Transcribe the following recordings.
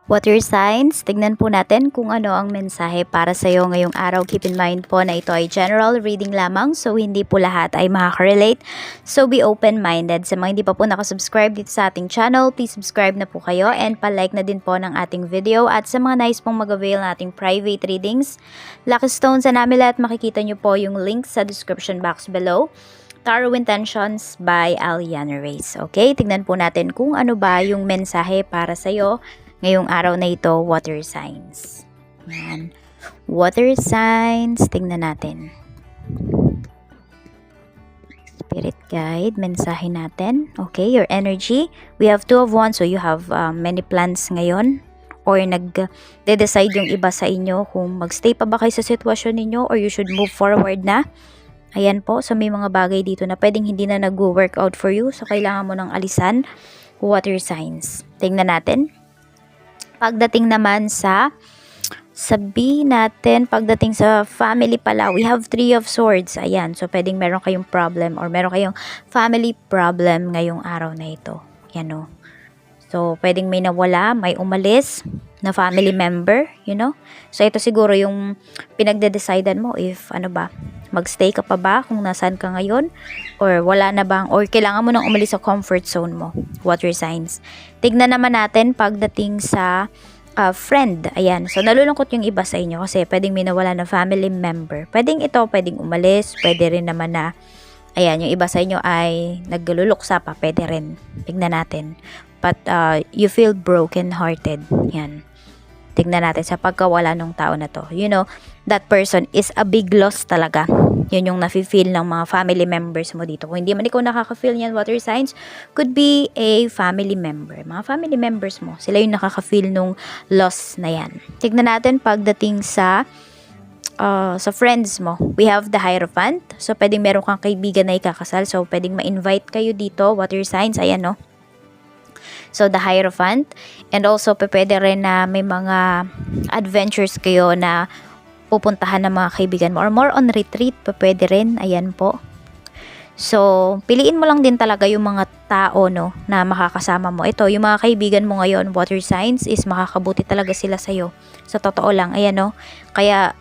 Water signs, tignan po natin kung ano ang mensahe para sa iyo ngayong araw. Keep in mind po na ito ay general reading lamang, so hindi po lahat ay makaka-relate. So be open-minded. Sa mga hindi pa po nakasubscribe dito sa ating channel, please subscribe na po kayo and pa-like na din po ng ating video. At sa mga nais pong mag-avail na ating private readings, Lucky Stones and Amulet, makikita nyo po yung link sa description box below. Tarot Intentions by Aliana Reyes. Okay, tignan po natin kung ano ba yung mensahe para sa iyo ngayong araw na ito, water signs. Yan. Water signs, tingnan natin. Spirit guide, mensahe natin. Okay, your energy. We have Two of Wands, so you have many plans ngayon. Or nag-decide yung iba sa inyo kung magstay pa ba kayo sa sitwasyon ninyo or you should move forward na. Ayan po, so may mga bagay dito na pwedeng hindi na nag-work out for you. So kailangan mo ng alisan. Water signs. Tingnan natin. Pagdating naman sa, sabihin natin, pagdating sa family pala, we have Three of Swords. Ayan, so pwedeng meron kayong problem or meron kayong family problem ngayong araw na ito. Yan o. So, pwedeng may nawala, may umalis na family member, you know. So, ito siguro yung pinagde-decidean mo if, ano ba, magstay ka pa ba kung nasaan ka ngayon? Or wala na bang, or kailangan mo nang umalis sa comfort zone mo. Water signs. Tignan naman natin pagdating sa friend. Ayan. So, nalulungkot yung iba sa inyo kasi pwedeng may nawala na family member. Pwedeng ito, pwedeng umalis. Pwede rin naman na, ayan, yung iba sa inyo ay nagluluksa pa. Pwede rin. Tignan natin. But you feel broken hearted. Yan. Tignan natin sa pagkawala ng tao na to. You know, that person is a big loss talaga. Yun yung nafe-feel ng mga family members mo dito. Kung hindi man ikaw nakaka-feel yan, water signs, could be a family member. Mga family members mo, sila yung nakaka-feel nung loss na yan. Tignan natin pagdating sa friends mo. We have the Hierophant. So, pwedeng meron kang kaibigan na ikakasal. So, pwedeng ma-invite kayo dito, water signs. Ayan, no? So, the Hierophant. And also, pwede rin na may mga adventures kayo na pupuntahan ng mga kaibigan mo. Or more on retreat, pwede rin. Ayan po. So, piliin mo lang din talaga yung mga tao, no, na makakasama mo. Ito, yung mga kaibigan mo ngayon, water signs, is makakabuti talaga sila sa'yo. Sa totoo lang. Ayan, no. Kaya,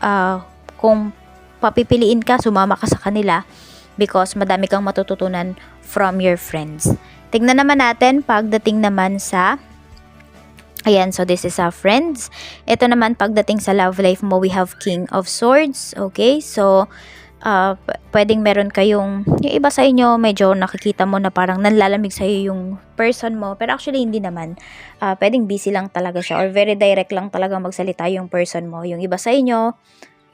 kung papipiliin ka, sumama ka sa kanila because madami kang matututunan from your friends. Tignan naman natin pagdating naman sa, ayan, so this is our friends. Ito naman pagdating sa love life mo, we have King of Swords. Okay, so pwedeng meron kayong, yung iba sa inyo medyo nakikita mo na parang nanlalamig sa'yo yung person mo, pero actually hindi naman. Pwedeng busy lang talaga siya or very direct lang talaga magsalita yung person mo. Yung iba sa inyo,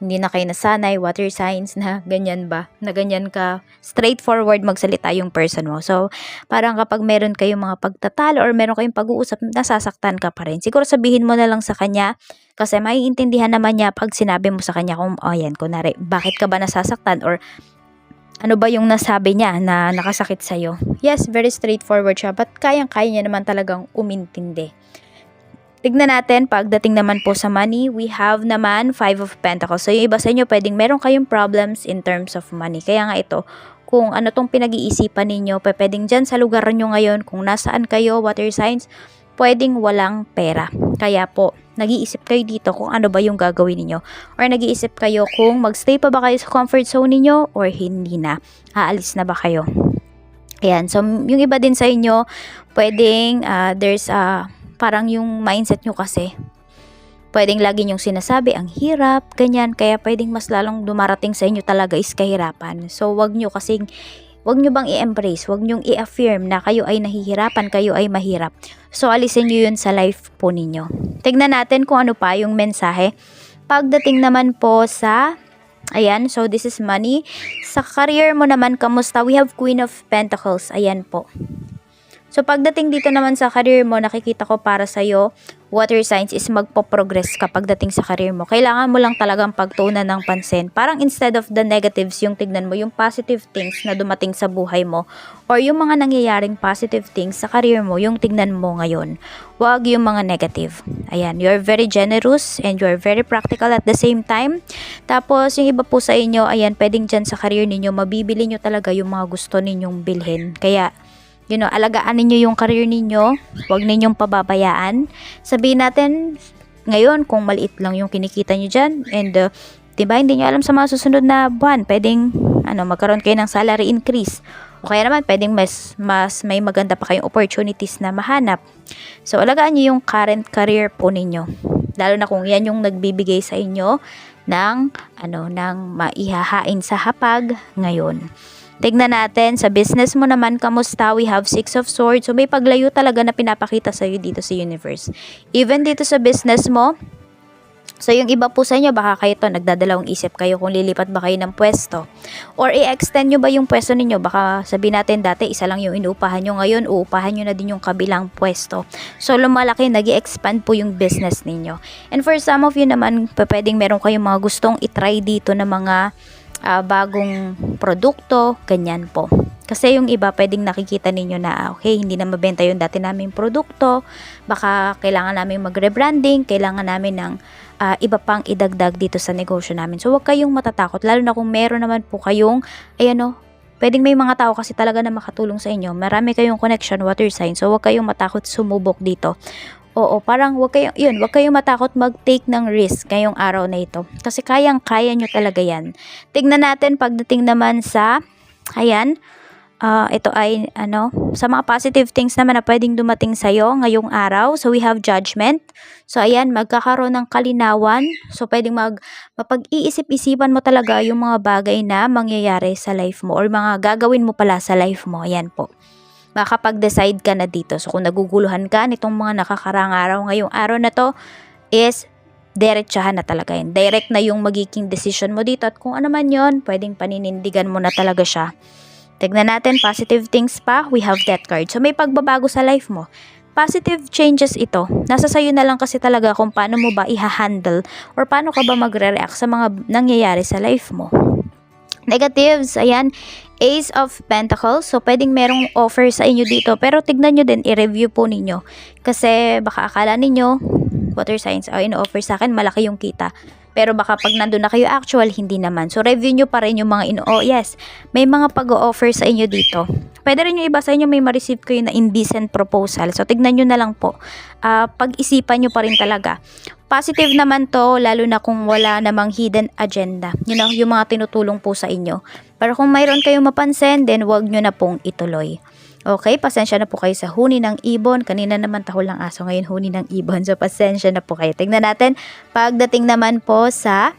hindi na kayo nasanay, water signs, na ganyan ba? Na ganyan ka, straightforward magsalita yung person mo. So, parang kapag meron kayong mga pagtatalo or meron kayong pag-uusap, nasasaktan ka pa rin. Siguro sabihin mo na lang sa kanya, kasi maiintindihan naman niya pag sinabi mo sa kanya kung, oh yan, kunwari, bakit ka ba nasasaktan? Or ano ba yung nasabi niya na nakasakit sa'yo? Yes, very straightforward siya, but kayang-kaya niya naman talagang umintindi. Tignan natin, pagdating naman po sa money, we have naman Five of Pentacles. So, yung iba sa inyo, pwedeng meron kayong problems in terms of money. Kaya nga ito, kung ano tong pinag-iisipan ninyo, pwedeng dyan sa lugar nyo ngayon, kung nasaan kayo, water signs, pwedeng walang pera. Kaya po, nag-iisip kayo dito kung ano ba yung gagawin ninyo. Or nag-iisip kayo kung magstay pa ba kayo sa comfort zone ninyo or hindi na. Aalis na ba kayo? Ayan, so yung iba din sa inyo, pwedeng there's parang yung mindset nyo kasi, pwedeng lagi nyong sinasabi, ang hirap, ganyan, kaya pwedeng mas lalong dumarating sa inyo talaga is kahirapan. So, wag nyo bang i-embrace, wag nyong i-affirm na kayo ay nahihirapan, kayo ay mahirap. So, alisin nyo yun sa life po ninyo. Tignan natin kung ano pa yung mensahe. Pagdating naman po sa, ayan, so this is money. Sa career mo naman, kamusta? We have Queen of Pentacles, ayan po. So, pagdating dito naman sa career mo, nakikita ko para sa'yo, water signs is magpo-progress kapag dating sa career mo. Kailangan mo lang talagang pagtuunan ng pansin. Parang instead of the negatives, yung tignan mo, yung positive things na dumating sa buhay mo, or yung mga nangyayaring positive things sa career mo, yung tignan mo ngayon. Huwag yung mga negative. Ayan, you're very generous and you're very practical at the same time. Tapos, yung iba po sa inyo, ayan, pwedeng dyan sa career ninyo, mabibili nyo talaga yung mga gusto ninyong bilhin. Kaya, alagaan ninyo yung career ninyo, huwag ninyong pababayaan. Sabihin natin, ngayon, kung maliit lang yung kinikita nyo dyan, and diba, hindi nyo alam sa mga susunod na buwan, pwedeng, magkaroon kayo ng salary increase. O kaya naman, pwedeng mas may maganda pa kayong opportunities na mahanap. So, alagaan nyo yung current career po ninyo. Lalo na kung yan yung nagbibigay sa inyo ng maihahain sa hapag ngayon. Tignan natin, sa business mo naman, kamusta? We have 6 of Swords. So, may paglayo talaga na pinapakita sa'yo dito sa universe. Even dito sa business mo, so yung iba po sa inyo, baka kayo to, nagdadalawang isip kayo kung lilipat ba kayo ng pwesto. Or i-extend nyo ba yung pwesto ninyo? Baka sabihin natin dati, isa lang yung inuupahan nyo. Ngayon, uupahan nyo na din yung kabilang pwesto. So, lumalaki, nag-i-expand po yung business ninyo. And for some of you naman, pwedeng meron kayong mga gustong itry dito na mga bagong produkto, ganyan po. Kasi yung iba, pwedeng nakikita ninyo na, okay, hindi na mabenta yung dati naming produkto, baka kailangan namin mag-rebranding, kailangan namin ng iba pang idagdag dito sa negosyo namin. So, huwag kayong matatakot, lalo na kung meron naman po kayong, pwedeng may mga tao kasi talaga na makatulong sa inyo. Marami kayong connection, water sign, so huwag kayong matakot sumubok dito. Oo, parang wag kayong matakot mag-take ng risk ngayong araw na ito. Kasi kayang-kaya nyo talaga yan. Tignan natin pagdating naman sa, ito ay, sa mga positive things naman na pwedeng dumating sa'yo ngayong araw. So, we have judgment. So, ayan, magkakaroon ng kalinawan. So, pwedeng mapag-iisip-isipan mo talaga yung mga bagay na mangyayari sa life mo or mga gagawin mo pala sa life mo. Ayan po. Makapag-decide ka na dito. So, kung naguguluhan ka nitong mga nakakarang araw, ngayong araw na to is diretsahan na talaga yun. Direct na yung magiging decision mo dito. At kung ano man yun, pwedeng paninindigan mo na talaga siya. Tignan natin, positive things pa. We have that card. So, may pagbabago sa life mo. Positive changes ito. Nasa sayo na lang kasi talaga kung paano mo ba i-handle or paano ka ba magre-react sa mga nangyayari sa life mo. Negatives, ayan, Ace of Pentacles. So, pwedeng merong offer sa inyo dito. Pero tignan nyo din, i-review po ninyo. Kasi baka akala ninyo, water signs, in-offer sa akin, malaki yung kita. Pero baka pag nandun na kayo actual, hindi naman. So, review nyo pa rin yung mga yes, may mga pag-o-offer sa inyo dito. Pwede rin yung iba sa inyo may ma-receive kayo na indecent proposal. So, tignan nyo na lang po. Pag-isipan nyo pa rin talaga. Positive naman to, lalo na kung wala namang hidden agenda. Yung mga tinutulong po sa inyo. Pero kung mayroon kayong mapansin, then wag nyo na pong ituloy. Okay, pasensya na po kayo sa huni ng ibon. Kanina naman tahol ng aso, ngayon huni ng ibon. So, pasensya na po kayo. Tingnan natin, pagdating naman po sa,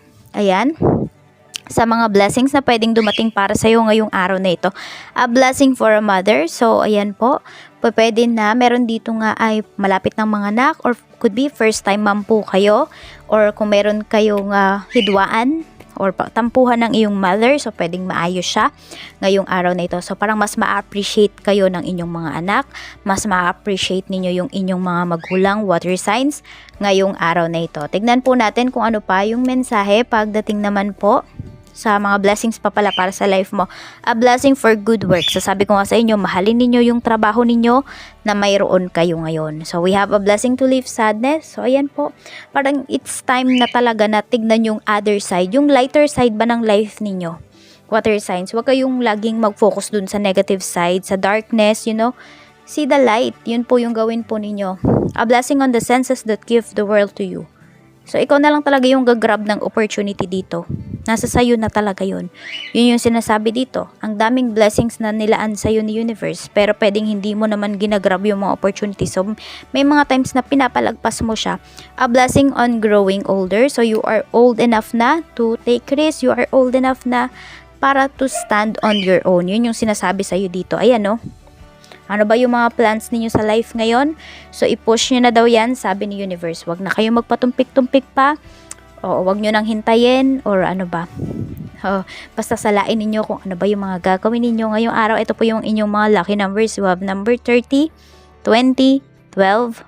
sa mga blessings na pwedeng dumating para sa'yo ngayong araw na ito. A blessing for a mother. So, ayan po. Pwede na meron dito nga ay malapit ng mga anak or could be first time mom po kayo or kung meron kayong hidwaan or tampuhan ng iyong mother, so pwedeng maayos siya ngayong araw na ito. So parang mas ma-appreciate kayo ng inyong mga anak, mas ma-appreciate ninyo yung inyong mga magulang, water signs ngayong araw na ito. Tignan po natin kung ano pa yung mensahe pagdating naman po sa mga blessings pa pala para sa life mo. A blessing for good work. So sabi ko nga sa inyo, mahalin ninyo yung trabaho ninyo na mayroon kayo ngayon. So we have a blessing to leave sadness. So ayan po, parang it's time na talaga na tignan yung other side, yung lighter side ba ng life ninyo. Water signs, huwag kayong laging mag-focus dun sa negative side, sa darkness, see the light. Yun po yung gawin po ninyo. A blessing on the senses that give the world to you. So, ikaw na lang talaga yung gagrab ng opportunity dito. Nasa sayo na talaga yun. Yun yung sinasabi dito. Ang daming blessings na nilaan sa'yo ni universe. Pero pwedeng hindi mo naman ginagrab yung mga opportunity. So, may mga times na pinapalagpas mo siya. A blessing on growing older. So, you are old enough na to take risks. You are old enough na para to stand on your own. Yun yung sinasabi sa'yo dito. Ayan, no? Ano ba yung mga plans ninyo sa life ngayon? So, i-push nyo na daw yan, sabi ni universe. Wag na kayo magpatumpik-tumpik pa. O, wag nyo nang hintayin. Or ano ba? Basta salain ninyo kung ano ba yung mga gagawin ninyo ngayong araw. Ito po yung inyong mga lucky numbers. You have number 30, 20, 12,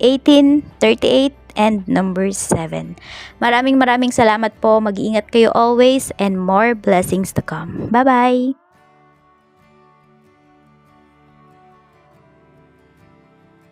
18, 38, and number 7. Maraming salamat po. Mag-iingat kayo always and more blessings to come. Bye-bye!